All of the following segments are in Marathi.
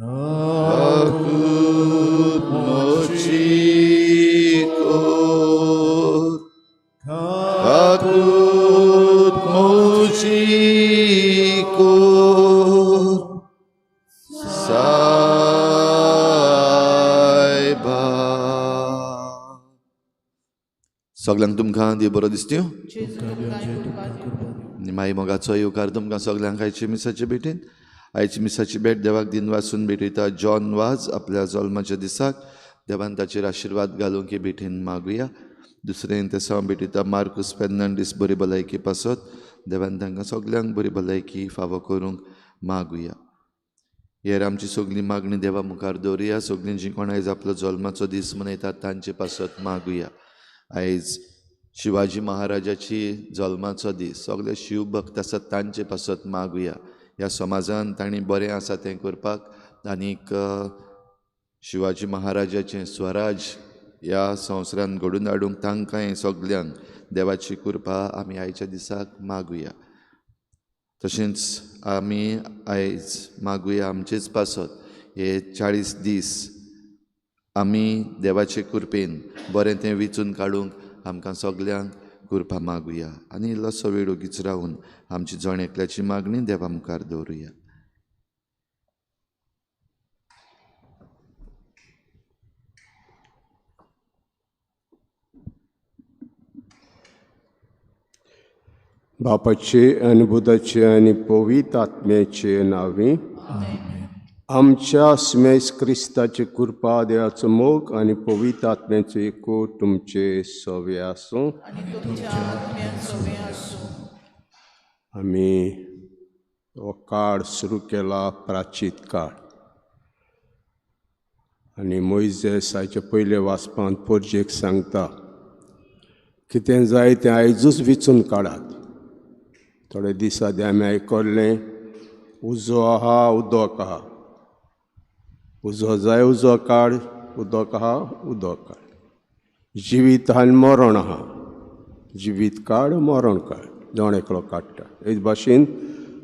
Kakut mochikor, kakut mochikor, saiba. सगळ्यांक तुमकां देव बरो दिसत्यो. निमाई मोगाचो येवकार तुमकां सगळ्यांक आयचे मिसाचे भेटेन. आयची मिसाची भेट देवाक दिन वाचून भेटयता जॉन वाज आपल्या जल्माच्या दिसाक. देवान ताचेर आशिर्वाद घालूंक ही भेटेन मागुया. दुसरें तें भेटयता मार्कूस फेर्नांडीस बरी भलायकी पासत. देवान तांकां सगळ्यांक बरी भलायकी फावो करूंक मागुया. हेर आमची सगळी मागणी देवा मुखार दवरुया. सगळीं जीं कोण आयज आपलो जल्माचो दीस मनयतात तांचे पासत मागुया. आयज शिवाजी महाराजाची जल्माचो दीस. सगळे शिव भक्त आसात तांचे पासत मागुया. ह्या समाजान तांणी बरें आसा तें करपाक आनीक शिवाजी महाराजाचें स्वराज ह्या संवसारान घडोवन हाडूंक तांकांय सगळ्यांक देवाची कृपा आमी आयच्या दिसाक मागुया. तशेंच आमी आयज मागुया आमचेच पासत हे 40 दीस आमी देवाचे कृपेन बरें तें विचून काडूंक आमकां सगळ्यांक कृपा मागुया. आनी इल्लोसो वेळ ओगीच रावन आमची जण एकल्याची मागणी देवा मुखार दवरुया. बापाचे आनी बुधाचे आनी पवित्र आत्म्याचे नांवे आमच्या स्मेस क्रिस्ताची कृपा देवाचो मोग आनी पवित्र आत्म्याचो एकूट तुमचे सवे आसूं. आमी हो काळ सुरू केला प्राचीत काळ आनी मोइजेस हाचे पयले वाचपांत पोरजेक सांगता कितें जाय तें आयजूच विचून काडात. थोडे दीस आदी आमी आयकल्लें उजो आहा उदक आहा. उजो जाय उजो काड, उदक आहा उदक काड. जिवीत आहा आनी मरण आहा. जिवीत काड मरण काड. जण एकलो काडटा. हेच भाशेन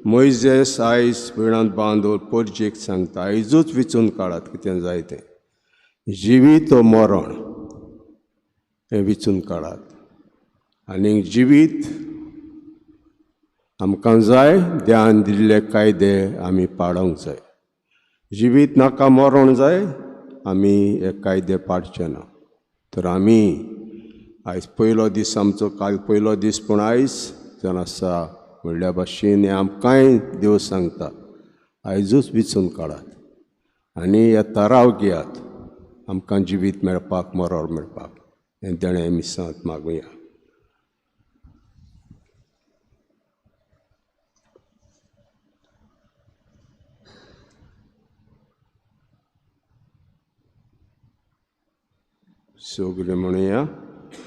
मोइजेस आयज विणांत बांदून पोरजेक सांगता आयजूच विचून काडात कितें जाय तें. जिवीत ओ मरण हें विचून काडात. आनी जिवीत आमकां जाय ध्यान दिल्ले कायदे आमी पाळोवंक जाय. जिवीत नाका मरण जाय आमी हे कायदे पाळचे ना. तर आमी आयज पयलो दीस आमचो काल पयलो दीस पूण आयज जावन आसा म्हणल्या भाशेन हें आमकांय देव सांगता आयजूच विचून काडात आनी हे थाराव घेयात आमकां जिवीत मेळपाक मरण मेळपाक. हें देणें मिसांत मागुया. सगळे म्हणुया.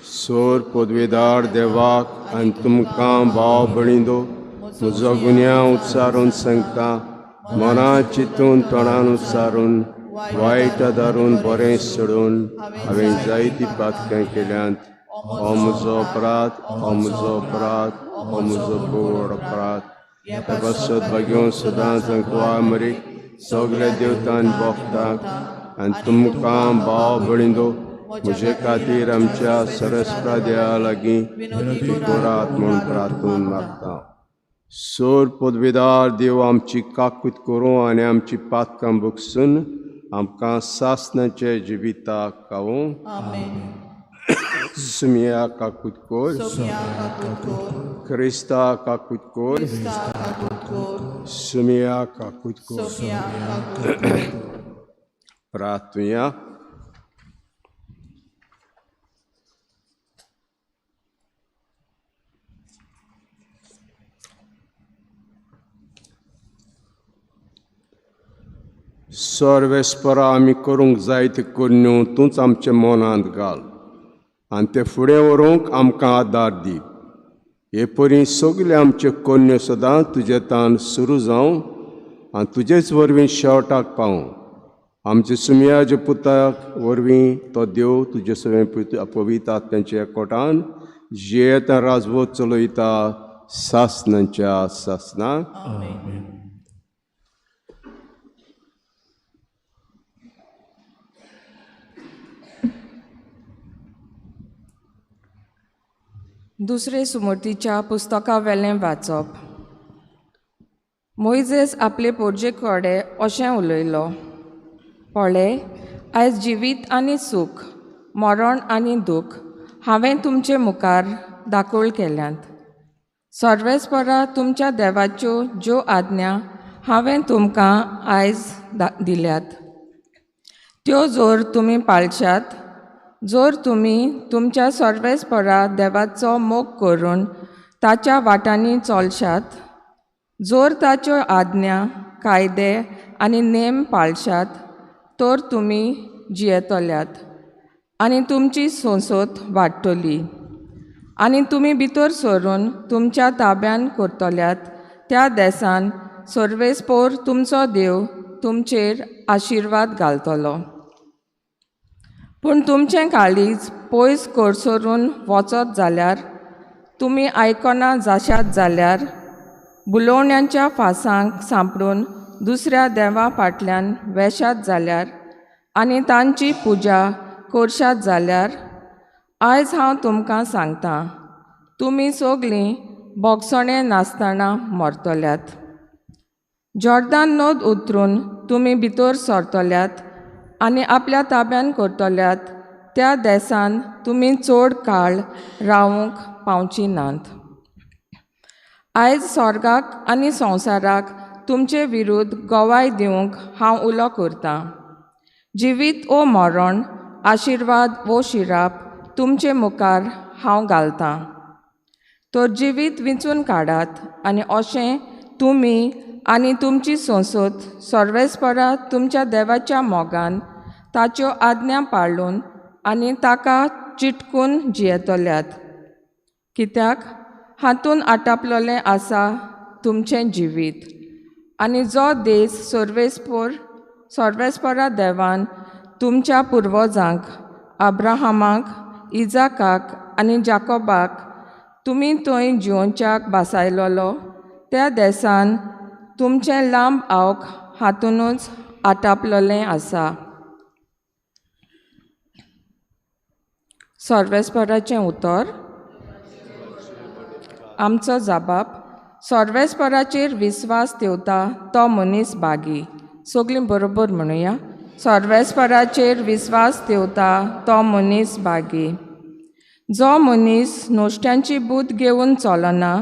सोर पदवेदार देवाक आनी तुमकां भाव भयणींनो म्हजो गुन्यांव उच्चारून सांगता. मनांत चिंतून तोंडान उच्चारून वायट आदारून बरें सोडून हांवें जायतीं पातकां केल्यांत. हो म्हजो अपराध, हो म्हजो अपराध, हो म्हजो बोड अपराध. हे बसत घेवन सदांच अंकवा मरी सगळे देवतान भोगताक आनी तुमकां भाव भयणींनो म्हजे खातीर आमच्या सरस्प्राद्या लागीं विनोदी करात म्हूण प्रार्थून मागता. सोर पदवेदार देव आमची काकूत करूं आनी आमची पातकां भोगसून आमकां सासणाचे जिविताक कावूं. सुमिया काकूत कोर, क्रिस्ता काकूत कोर, सुमिया काकूत कोर. प्रार्थुया. सर्वेस्परा आमी करूंक जाय ते कन्यो तूंच आमच्या मनांत घाल आनी ते फुडें व्हरूंक आमकां आदार दी. हे परी सगळे आमच्यो कन्यो सदां तुजे तान सुरू जावं आनी तुजेच वरवीं शेवटाक पावूं. आमच्या सुमयाच्या पुताक वरवीं तो देव तुजे सगळे पवित्र आत्म्याच्या एकवटान जियेता राजवट चलयता सासनांच्या सासनाक. दुसरे सुमतीच्या पुस्तका वेलें वाचप. मोइजेस आपले पोरजे कडेन अशें उलयलो, पळय, आयज जिवीत आनी सूख, मरण आनी दूख हांवें तुमचे मुखार दाखोळ केल्यात. सर्वेस्परा तुमच्या देवाच्यो ज्यो आज्ञा हांवें तुमकां आयज दिल्यात, त्यो जोर तुमी पाळशात, जोर तुमी तुमच्या सर्वेस्परा देवाचो मोग करून ताच्या वाटांनी चलशात, जोर ताच्यो आज्ञा, कायदे आनी नेम पाळशात, तर तुमी जियेतल्यात आनी तुमची संसोत वाडटली. आनी तुमी भितर सरून तुमच्या ताब्यान करतल्यात त्या देसान सर्वेस्पोर तुमचो देव तुमचेर आशिर्वाद घालतलो. पूण तुमचें काळीज पयस करसरून वचत जाल्यार, तुमी आयकना जाशात जाल्यार, बुलोवण्यांच्या फासांक सांपडून दुसऱ्या देवा फाटल्यान वेशात जाल्यार आनी तांची पुजा करशात जाल्यार, आयज हांव तुमकां सांगतां, तुमी सगळीं बोगसणे नासतना मरतल्यात. जॉर्दान नद उतरून तुमी भितर सरतल्यात आनी आपल्या ताब्यान करतल्यात त्या देसान तुमी चड काळ रावूंक पावची नात. आयज स्वर्गाक आनी संवसाराक तुमचे विरुद्ध गवाय दिवंक हांव उलो करतां. जिवीत ओ मरण, आशिर्वाद वो शिराप तुमचे मुखार हांव घालतां. तर जिवीत विंचून काडात आनी अशें तुमी आनी तुमची संसोत सर्वेस्परा तुमच्या देवाच्या मोगान ताच्यो आज्ञा पाळून आनी ताका चिटकून जियेतल्यात. कित्याक हातून आटापलोलें आसा तुमचें जिवीत. आनी जो देस सर्वेस्परा देवान तुमच्या पुर्वजांक, अब्राहमाक, इजाकाक आनी जाकोबाक तुमी थंय जिवोवच्याक बासायलोलो, त्या देसान तुमचें लांब आवक हातूनच आटापलोलें आसा. सर्वेस्पराचें उतर. आमचो जाबाब, सर्वेस्पराचेर विस्वास ठेवता तो मनीस बागी. सगळीं बरोबर म्हणुया, सर्वेस्पराचेर विस्वास ठेवता तो मनीस बागी. जो मनीस नोश्ट्यांची बूद घेवन चलना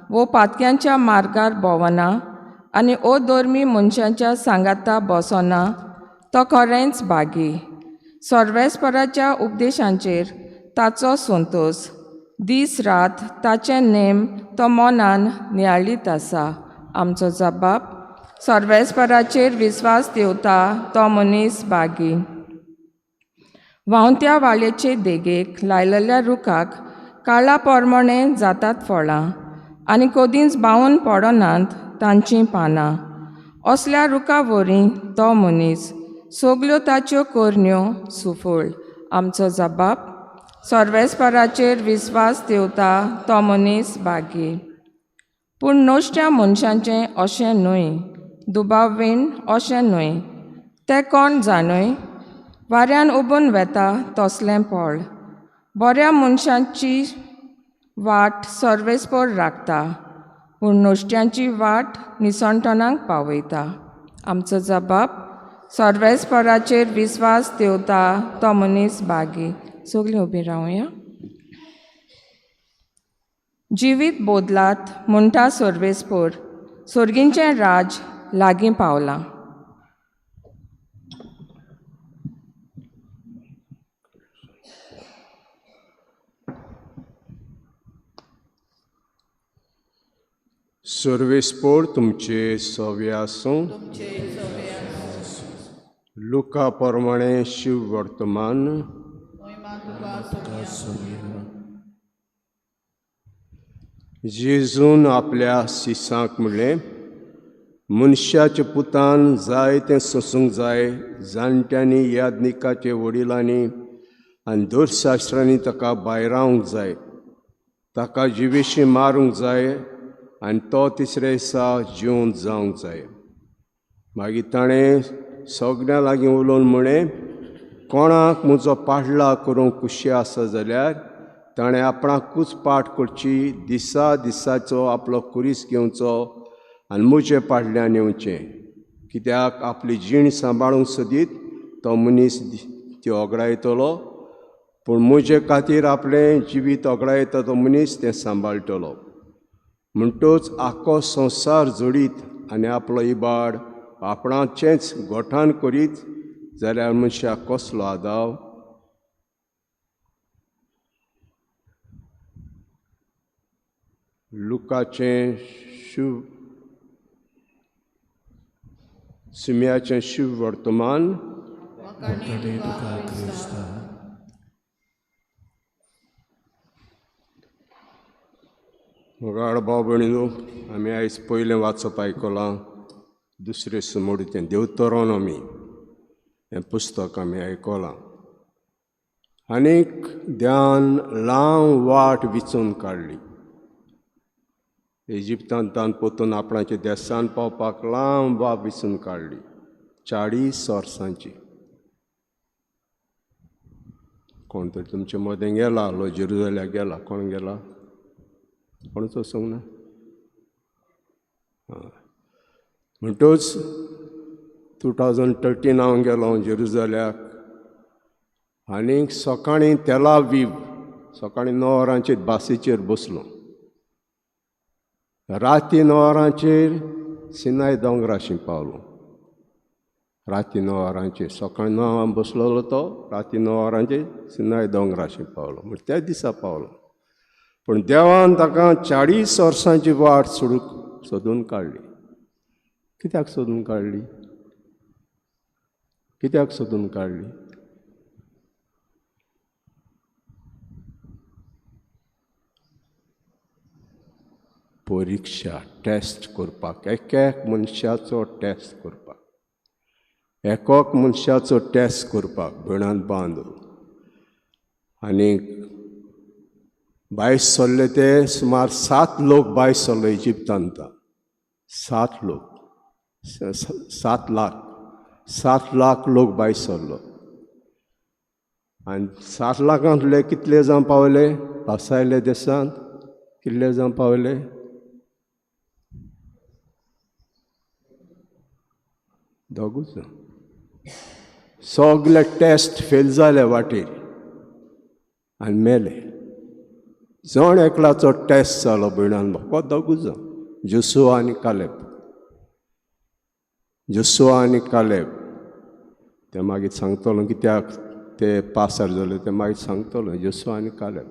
वो पातक्यांच्या मार्गार भोवना आनी अधर्मी मनशांच्या सांगाता बसना, तो खरेंच बागी. सर्वेस्पराच्या उपदेशांचेर ताचो संतोश, दीस रात ताचे नेम तो मनान नियाळीत आसा. आमचो जबाब, सर्वेस्पराचेर विस्वास ठेवता तो मनीस बागी. व्हांवत्या वाळेचे देगेक लायलेल्या रुखाक काळा पोरमणें जातात फळां आनी कदींच बावून पडनात तांचीं पानां. असल्या रुखा वरी तो मनीस, सगल्यो ताच्यो करण्यो सुफळ. आमचो जबाब, सर्वेस्पराचेर विस्वास ठेवता तो मनीस बागी. पूण नोश्ट्या मनशांचें अशें न्हय, दुबावीण अशें न्हय. तें कोण जाणय? वाऱ्यान उबून वेता तसलें फळ. बऱ्या मनशांची वाट सर्वेस्पर राखता, पूण नोश्ट्यांची वाट निसणटणांक पावयता. आमचो जबाब, सर्वेस्पराचेर विस्वास ठेवता तो मनीस बागी. सगळीं उबीं रावया. जिवीत बोदलात म्हणटा सर्वेस्पर, सर्गींचें राज लागीं पावलां. सर्वेस्पोर तुमचे सव्य आसूं. लुका प्रमाणे शिव वर्तमान. जेजून आपल्या शिसांक म्हणलें, मनशाच्या पुतान जाय तें सोसूंक जाय. जाणट्यांनी, यादनिकाचे वडिलांनी आनी धर्मशास्त्रांनी ताका भायर जाय. ताका जिवेशी मारूंक जाय आनी तो तिसरे दिसा जिवन जावंक जाय. मागीर ताणें सगळ्यां लागीं उलोवन म्हळें, कोणाक म्हजो पाडला करूंक कुशी आसा जाल्यार ताणें आपणाकूच पाठ करची, दिसा दिसाचो आपलो कुरीस घेवचो आनी म्हजे फाटल्यान येवचें. कित्याक आपली जीण सांबाळूंक सोदीत तो मनीस ती ओगडायतलो, पूण म्हजे खातीर आपलें जिवीत ओगडायता तो मनीस तें सांबाळटलो. म्हणटूच आख्खो संवसार जोडीत आनी आपलो इबाड आपणाचेंच गोठान करीत जाल्यार मनशाक कसलो आदाव. लुकाचें सिम्याचें शुभ वर्तमान. मोगाळ भाव भयणीनो, आमी आयज पयलें वाचप आयकलां दुसरें समोर तें देवतरोनॉमी हें पुस्तक आमी आयकलां. आनीक देवान लांब वाट विचून काडली. इजिप्तांतान पोतून आपणाच्या देसान पावपाक लांब वाट विचून काडली, 40 वर्सांची. कोण तरी तुमचे मदें गेला लो जेरुसलेमाक गेला? कोण गेला? कोणूच वचूंक ना? म्हणटूच 2013 हांव गेलो जेरुसलेमाक. आनीक सकाळीं तेल अवीव सकाळीं 9 वरांचेर बासीचेर बसलो. राती 9 वरांचेर सिनाय दोंगराशी पावलो. राती 9 वरांचेर सकाळीं 9 बसलोलो तो, राती 9 वरांचेर सिनाय दोंगराशी पावलो. म्हणजे त्या दिसा पावलो. पूण देवान ताका 40 वर्सांची वाट सोदून काडली. कित्याक सोदून काडली? कित्याक सोदून काडली? परिक्षा, टेस्ट करपाक, एक मनशाचो टेस्ट करपाक, एकोक मनशाचो टेस्ट करपाक भयणान बांदून. आनीक भायर सरले ते सुमार 7 लोक भायर सरले इजिप्तांत. 7 लोक, 7 लाख लोक भायर सरलो. आनी 7 लाखांतले कितले जावन पावले भासायले देशांत? कितले जावन पावले? दोगूच. सगळे टेस्ट फेल जाले वाटेर आनी मेले. जण एकल्याचो टेस्ट जालो भयणान म्हाका दोगूच जाण, जोशुआ आनी कालेब. जोशुआ आनी कालेब ते मागीर सांगतलो कित्याक ते पासार जाले ते मागीर सांगतलो. जोशुआ आनी कालेब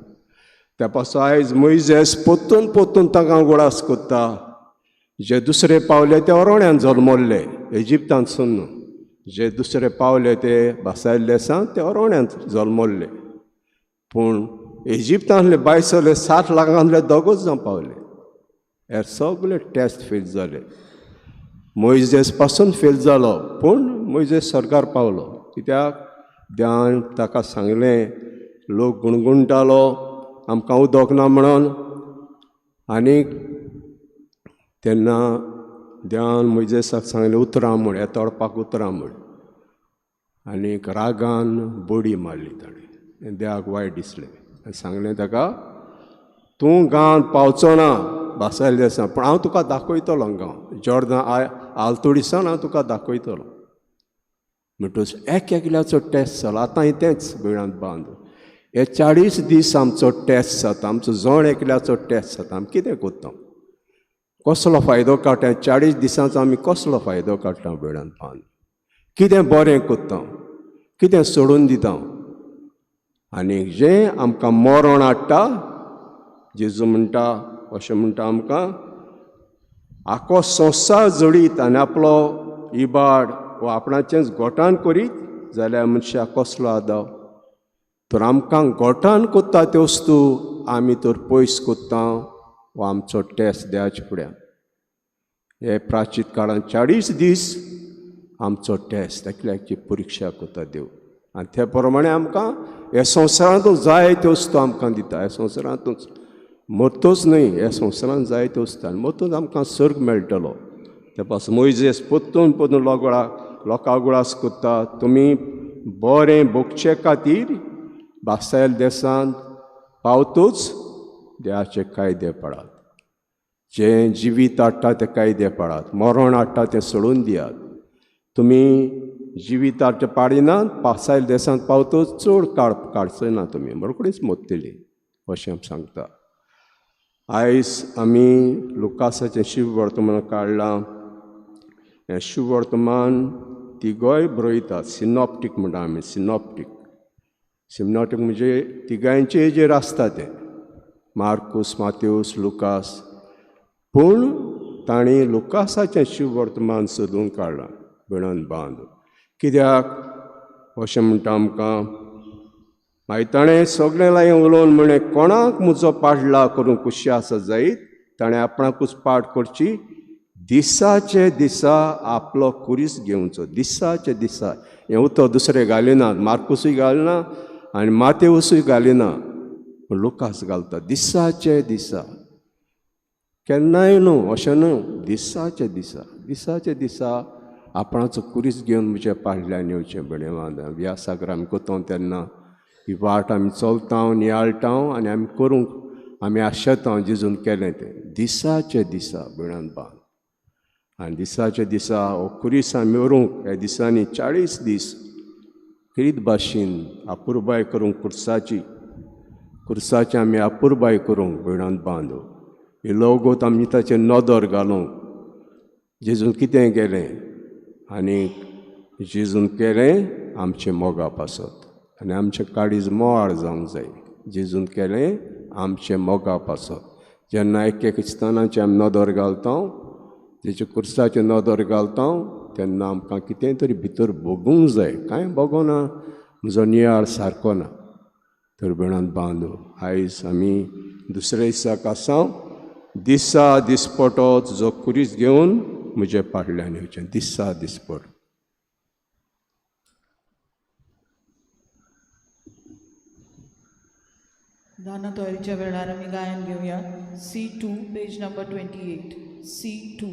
त्या पासून आयज मोइजेस पोत्तून ताका उगडास कोत्ता. जे दुसरे पावले ते ओरोण्यान जल्मल्ले इजिप्तांतसून न्हू. जे दुसरे पावले ते भासायले देशांत ते ओरोण्यान जल्मल्ले. पूण इजिप्तांतले भायर सरले 7 लाखांतले दोगूच जावन पावले. हे सगळे टेस्ट फेल जाले. मोइजेस पासून फेल जालो, पूण मोइजेस सरकार पावलो. कित्याक देवान ताका सांगलें, लोक गुणगुणटालो आमकां उदक ना म्हणून. आनीक तेन्ना देवान मोइजेसाक सांगलें उतरां म्हूण, हे तोडपाक उतरां म्हूण. आनीक रागान बोडी मारली ताणें. देवाक वायट दिसलें आनी सांगलें ताका, तूं गांवांत पावचो ना भासायले देशांत, पूण हांव तुका दाखयतलो गांव. जॉर्दान आलतोडिसान हांव तुका दाखयतलो. म्हणटूच एकल्याचो टेस्ट जालो. आतां तेंच भयणान बांद. हे 40 दीस आमचो टेस्ट जाता, आमचो जण एकल्याचो टेस्ट जाता. आमी कितें कोत्ता? कसलो फायदो काडटा? 40 दिसांचो आमी कसलो फायदो काडटा भयणान बांद? कितें बरें कोत्ता? कितें सोडून दिता? आनी जें आमकां मरण हाडटा, जेजू म्हणटा अशें म्हणटा आमकां, आख्खो संवसार जोडीत आनी आपलो इबाड वा आपणाचेंच गोठान करीत जाल्यार मनशाक कसलो आदाव? तर आमकां गोठान कोत्ता त्यो वस्तू आमी तर पयस कोत्ता वा आमचो टेस्ट देवाचे फुड्यान. हे प्राचीत काळांत 40 दीस आमचो टेस्ट एकल्याची परिक्षा कोत्ता देव. आनी ते प्रमाणे आमकां हे संवसारांतूच जाय त्यो वस्तू आमकां दिता. हे संवसारांतूच मरतूच न्हय, हे संवसारांत जाय त्यो वस्तू. आनी मरतूच आमकां सर्ग मेळटलो. ते पासून मोइजेस पोत्तून लोकांक उगडास कोत्ता, तुमी बरें भोगचे खातीर भासायले देशांत पावतूच देवाचे कायदे पडात. जे जिवीत हाडटा ते कायदे पडात, मरण हाडटा तें सोडून दियात. तुमी जिवीत हाडचें पाडिनात, पासायल देसांत पावतूच चड काळ काडचो ना तुमी, रोखडींच मोत्तली अशें आमी सांगता. आयज आमी लुकासाचें शिव वर्तमान काडलां. हें शिव वर्तमान तिगोय बरयतात, सिनॉप्टीक म्हणटा आमी. सिनॉप्टीक म्हणजे तिगांयचे हेजेर आसता ते, मार्कूस, माथेवूस, लुकास. पूण तांणी लुकासाचें शिव वर्तमान सोदून काडलां बिणन बांद. कित्याक अशें म्हणटा आमकां, मागीर ताणें सगळें लागी उलोवन म्हळें, कोणाक म्हजो पाडला करूंक खुशी आसा जायत, ताणें आपणाकूच पाड करची. दिसाचे दिसा आपलो कुरीस घेवचो. दिसाचे दिसा हें उतर दुसरें घालिनात. मार्कूसूय घालिना आनी माथेवूसूय घालिना, पूण लुकास घालता. दिसाचे दिसा, केन्नाय न्हू, अशें न्हू, दिसाचे दिसा आपणाचो कुरीस घेवन म्हज्या पाडल्यान येवचें बणेवान. व्यासाक आमी कोतो तेन्ना ही वाट आमी चलता, नियाळटा आनी आमी करूंक आमी आशेता जेजून केलें तें. दिसाचे दिसा बिणन बांद. आनी दिसाचे दिसा हो कुरीस आमी व्हरूंक, ह्या दिसांनी 40 दीस किरीत भाशेन आपुरबाय करूंक कुर्साची आमी आपुरबाय करूंक बिणन बांदू. ही लोगोत आमी ताचेर नदर घालूंक. जेजून कितें केलें आनी जेजून केलें आमचें मोगाप आसत आनी आमचें काळीज मोवाळ जावंक जाय. जेजून केलें आमचें मोगाप आसत. जेन्ना एक इस्तानाचें आमी नदर घालता, तेच्या कुर्साचें नदर घालता, तेन्ना आमकां कितें तरी भितर भोगूंक जाय. कांय भोगोना, म्हजो नियाळ सारको ना. तर बिणन बांदू, आयज आमी दुसऱ्या दिसाक आसा. दिसा दिसपटो तुजो कुरीस घेवन म्हजे पाडल्यान येवचें. दिसा दिसपट. गाणं तयारीच्या वेळार आमी गायन घेवया. C2, page number 28. C2.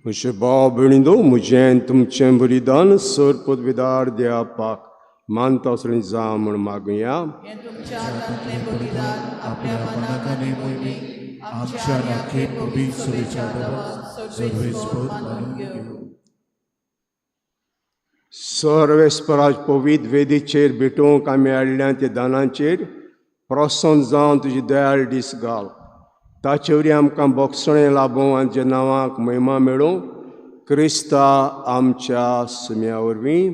म्हजे भाव भयणीनो, म्हजें तुमचें बलिदान सर पदवीदार देवापाक मानता असलें जा म्हण मागुया. हें तुमच्या हातांतलें बलिदान आपल्या मनाक आनी मोहीमेक आमच्या राखे पवित्र सुवेच्या सर्वेस्पर मानून घेवं. सर्वेस्पराज पवित्र वेदीचेर भेटोवंक आमी हाडल्या त्या दानांचेर प्रसन्न जावन तुजी दयाळ दीस घाल. ताचे वरी आमकां बोगसणें लाबूं आनी जे नांवाक महिमा मेळूं क्रिस्ता आमच्या सुम्या वरवीं.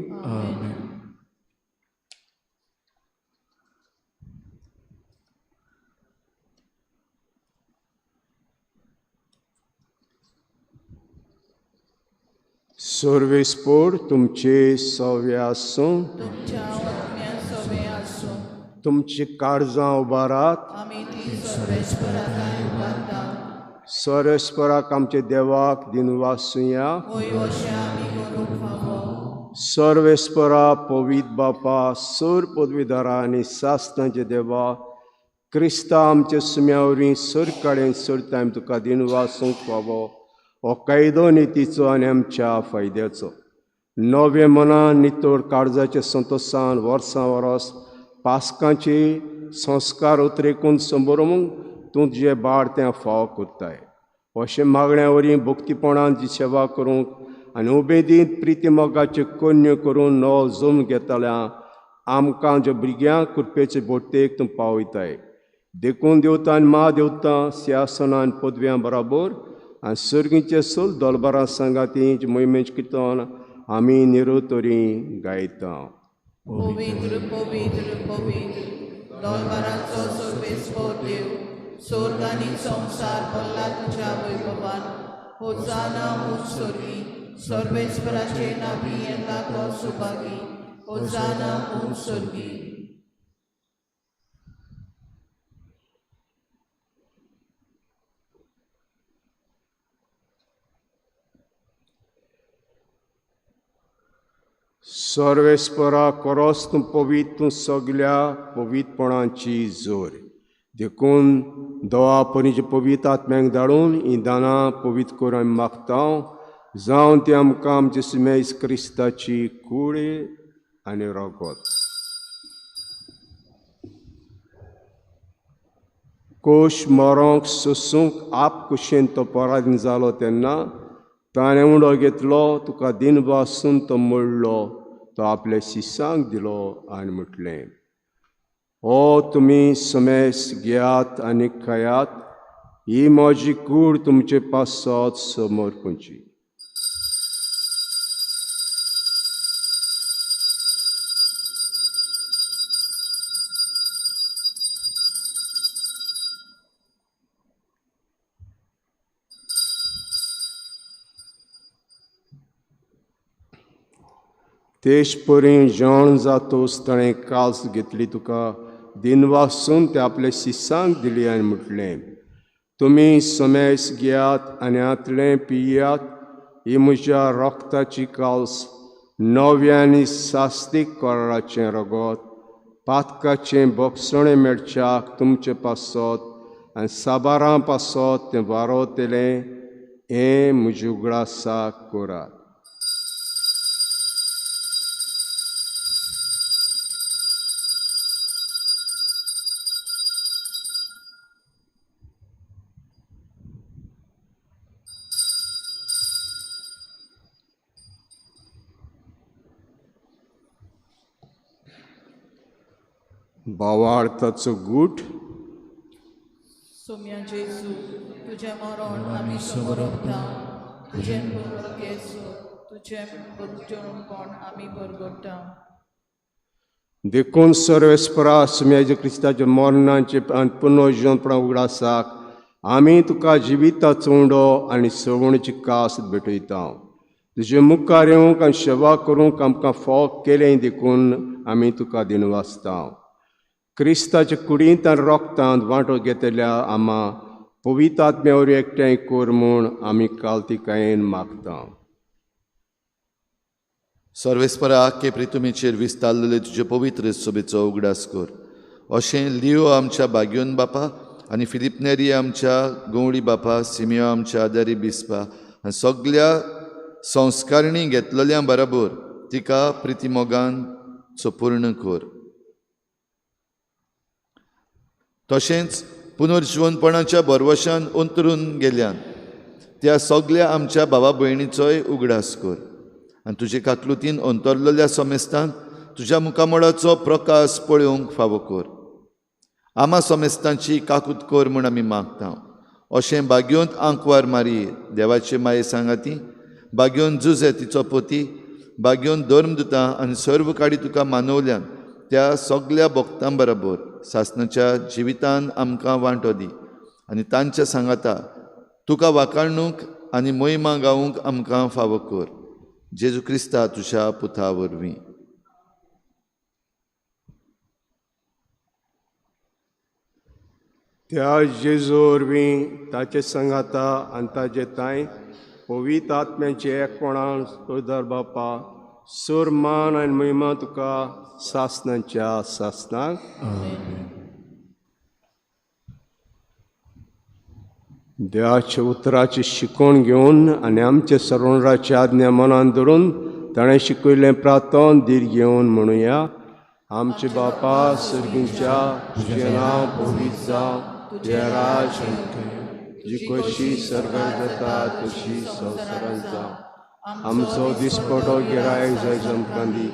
सर्वेस्पर तुमचे सवे आसूं, तुमच्या आत्म्या सवे आसूं. तुमची काळजां उबारात. आमी ती सर्वेस्पराकाय उबारता. सर्वेस्पराक आमचे देवाक दिनवासुया. होय अशें आमी करूंक फावो. सर्वेस्परा पवित्र बापा, सर पदवीदारा आनी सासणाचे देवा, क्रिस्ता आमच्या सुम्या वरवीं सर कडेन सरता आमी तुका दिनवासूंक फावो. हो कायदो नितीचो आनी आमच्या फायद्याचो. नवे मनान नितोड काळजाचे संतोषान वर्सां वरस पासकांचे संस्कार उतरेकून संबरमूंक तूं तुजें बाळ तें फाव कोत्ताय. अशें मागण्या वरीं भक्तीपणान जी सेवा करूंक आनी उबेदीत प्रिती मोगाचे कन्य करून नवो जल्म घेतल्या आमकां जे भुरग्यांक कृपेचे बोटेक तूं पावयताय. देखून देवता आनी महादेवता सिंहासनान पदव्यां बराबर आनी सर्गीचे सल दोलबारां सांगाती मोहिमेचे किर्तन आमी निरोतरी गायता. पवित्र पवित्र पवित्र दोलबारांचो सर्वेस्पर देव स्वर्ग आनी संवसार भरला तुज्या वैभवान. होसाना मुत्सर्गी सर्वेस्पराचे नावी येता तो सुभागी. होसाना मुत्सर्गी. सर्वेस्परा कोरोस तूं पवित्र तूं सगल्या पवित्रपणाची जोर. देखून दोवा परीचे पवित्र आत्म्यांक धाडून ही दानां पवित्र करून आमी मागता जावन ती आमकां आमचे सुमेज क्रिस्ताची कुडी आनी रगत. कोश मरोंक सोसूंक आप कुशेन तो पराधीन जालो तेन्ना ताणें उंडो घेतलो तुका दिन वासून तो मोडलो तो आपल्या शिसांक दिलो आनी म्हटलें ओ तुमी समेस घेयात आनी खायात ही म्हजी कूड तुमचे पासत समोर खंयची. तेश परी जेवण जातोस ताणें काल्स घेतली तुका दिन वासून ते आपल्या शिसांक दिली आनी म्हटलें तुमी समेस घेयात आनी आतलें पियात ही म्हज्या रक्ताची काल्स नव्या आनी सास्तीक कराराचें रगत पातकाचें भक्षणें मेळच्याक तुमचे पासत आनी साबारां पासत तें वारोतेलें हें म्हज्या उगडासाक करात. भावार्थाचो गूट. सोम्या जेजू तुझें मरण आमी समरपता. तुजें केसू तुजें जेवणपण आमी बरगडटा. देखून सर्वेस्परा सुम्याच्या क्रिस्ताच्या मरणाचे आनी पुनर्जीवनपणा उगडासाक आमी तुका जिविताचो उंडो आनी सवणीची कास भेटयता. तुजे मुखार येवंक आनी सेवा करूंक आमकां फोग केलें देखून आमी तुका दिनवासता. क्रिस्ताच्या कुडींत आनी रोगतांत वांटो घेतल्या आमां पवित्र आत्म्या वरवीं एकठांय कर म्हूण आमी काल्तिकायेन मागता. सर्वेस्परा आख्खे प्रितुमेचेर विस्तारलेले तुजे पवित्र सोबेचो उगडास कर. अशें लिओ आमच्या बाग्योन बापा आनी फिलिप नेरी आमच्या गवळी बापा सिमियो आमच्या आदारी बिस्पा आनी सगल्या संस्कारिणी घेतलेल्या बराबर तिका प्रिती मोगान पूर्ण कर. तशेंच पुनर्जीवनपणाच्या बरवशान अंतरून गेल्यान त्या सगल्या आमच्या भावा भयणीचोय उगडास कर आनी तुजे काकलुतीन अंतरलेल्या समेस्तांक तुज्या मुखामळाचो प्रकाश पळोवंक फावो कर. आमा समेस्तांची काकूत कर म्हूण आमी मागता. अशें बाग्योंत आंकवार मारी देवाचे माये सांगाती बाग्योन जुजे तिचो पोती बाग्योन धर्मदुतां आनी सर्व काडी तुका मानवल्यान त्या सगल्या भक्तां बरोबर सासणाच्या जिवितान आमकां वांटो दी आनी तांच्या सांगाता तुका वाखाणूक आनी मोहिमा गावूंक आमकां फावो कर. जेजू क्रिस्ता तुज्या पुता वरवीं. त्या जेजू वरवीं ताचे सांगाता आनी ताचे ताय पवित्र आत्म्याचे एकपणान सोदर बापा सोर मान आनी महिमा तुका सासणांच्या सासणांक. देवाच्या उतराची शिकोण घेवन आनी आमचे सरवणाची आज्ञा मनान धरून ताणें शिकयलें प्रार्थन धीर घेवन म्हणुया. आमचे बापा सर्गींच्या, तुजें नांव पवित्र जावं, तुजें राज जी कशी सर्गार जाता तशी संवसारांत जावं. आमचो दिसपटो गिरायक जाय आमकां दी,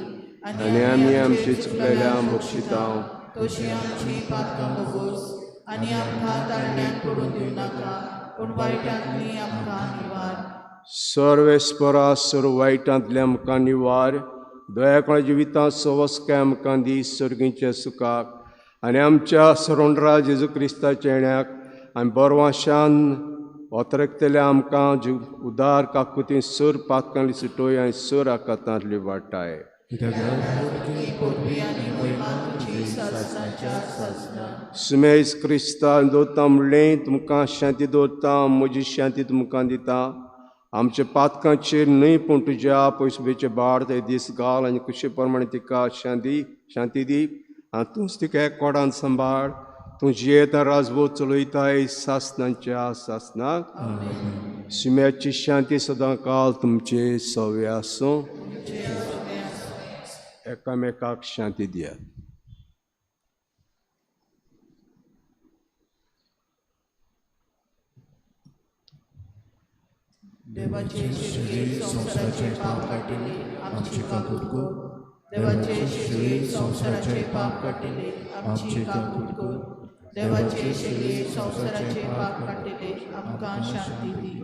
आनी आमी आमची चुकलेल्या बक्षितांव तशी आमची पातकां बगोस, आनी आमकां दांड्यान पडूं दिवं नाका, पूण वायटांतली आमकां निवार. सर्वेस्परा सर्व वायटांतले आमकां निवार. दयाकळ जिवितांत सवस्काय आमकां दी सर्गीच्या सुखाक, आनी आमच्या सरोंडरा जेजू क्रिस्ताच्या येण्याक आमी बरवाशान ओतरकतल्या आमकां उदार काकुतीन सर पातकांतली सुटोय आनी सर आकातांतली वाटाय. सुमेज क्रिस्ता दोता म्हणलें तुमकां शांती दवरता, म्हजी शांती तुमकां दिता. आमच्या पातकांचेर न्हय पूण तुज्या पयसुबेचे बाड ते दीस घाल, आनी कुशे प्रमाणे तिका शांती दी. आनी तूंच तिका एकवटान सांबाळ. तूं जियेता राजभोव चलयताय सासनांच्या सासनाक. सुम्याची शांती सदां काल तुमचे सव्य आसूं. एकामेकाक शांती दियात. देवाचे शरीर संसाराचे पाप काटिले आमची काकूटको. देवाचे शरीर संसाराचे पाप काटिले आमची काकूटको. देवाचे शरीर संसाराचे पाप काटिले आमकां शांती दी.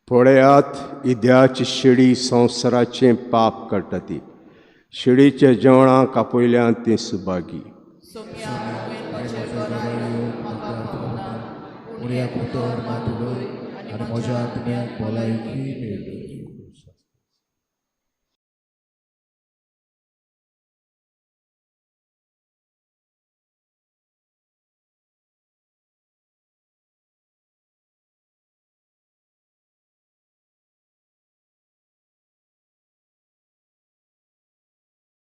पळयात इद्याची शिडी संवसाराचें पाप काडटा ती. शिडीच्या जेवणाक आपयल्यान ती सुभागी. उण्या पुतोर मातुलोय आनी म्हज्या आत्म्याक भलायकी मेळ्ळी.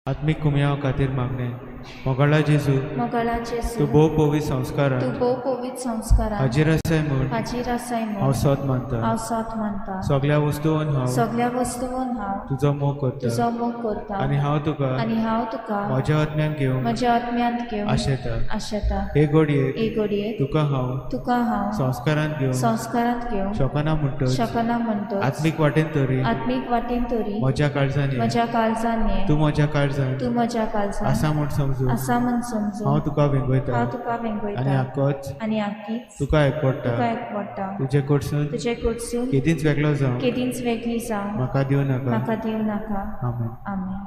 आत्मिक कुमयाव खातीर मागणे. मोगाळा जेजू, तूं भोव पवित्र संस्कारांत हाजीर आसाय म्हूण हांव सत मानता. सगळ्या वस्तूंवन हांव तुजो मोग करता, आनी हांव तुका म्हज्या आत्म्यान घेवन आशेता. हे घडयेक तुका हांव संस्कारांत घेवन शकना म्हणटच आत्मीक वाटेन तरी म्हज्या काळजांनी तूं म्हज्या काळजांत आसा म्हूण समजू. हांव तुका वेंगयता आनी आख्खीच तुका एकवडटा. तुजे कडसून केदींच वेगळो जावं म्हाका दिवं नाका. आमेन.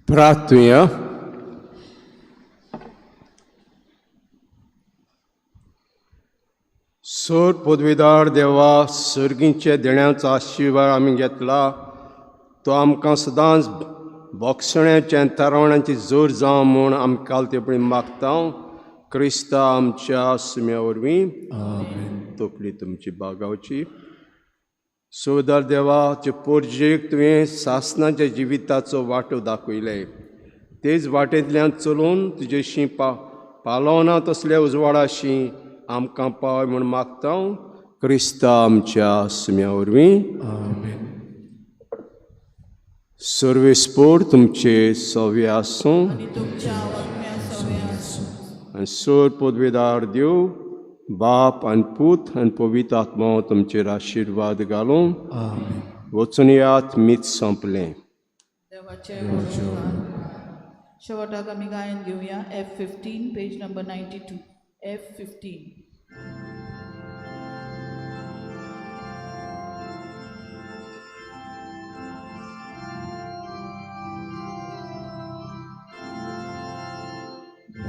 प्रार्थूया. सोर पदवीदार देवा, सर्गींचे देण्याचो आशिर्वाद आमी घेतला. तो आमकां सदांच भोगसण्याच्या तारवणाची जोर जावं म्हूण आमी कालतेपणी मागता. क्रिस्ता आमच्या सुम्या वरवीं तोपली तुमची बागावची. सोदार देवाचे पोरजेक तुवें सासणाच्या जिविताचो वाटो दाखयले. तेच वाटेंतल्यान चलून तुजेशी पालवना तसल्या उजवाडाशी आमकां पावय म्हूण मागता. क्रिस्ता आमच्या सुम्या वरवीं. सर्वेस्पोर तुमचे सव्य आसूं आनी सोर पदवीदार देव बाप आनी पूत आनी पवित्र आत्मा तुमचेर आशिर्वाद घालूं. वचून यात मीत संपलें. शेवटाक आमी गायन घेवया F15 page number 92 F15.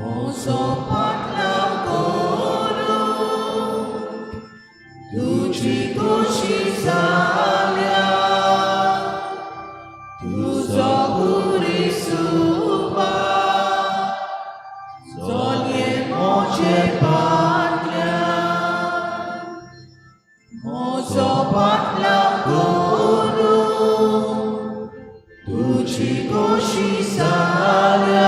Mozo patlaw goro, tuji goshi zalia, tuzo guri supa, zolie moche patla. Mozo patlaw goro, tuji goshi zalia.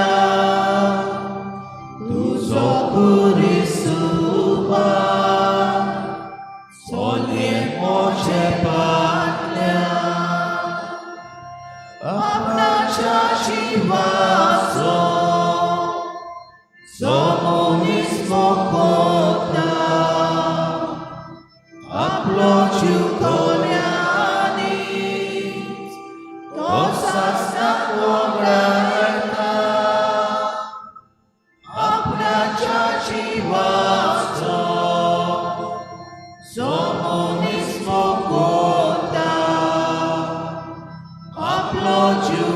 Lord, you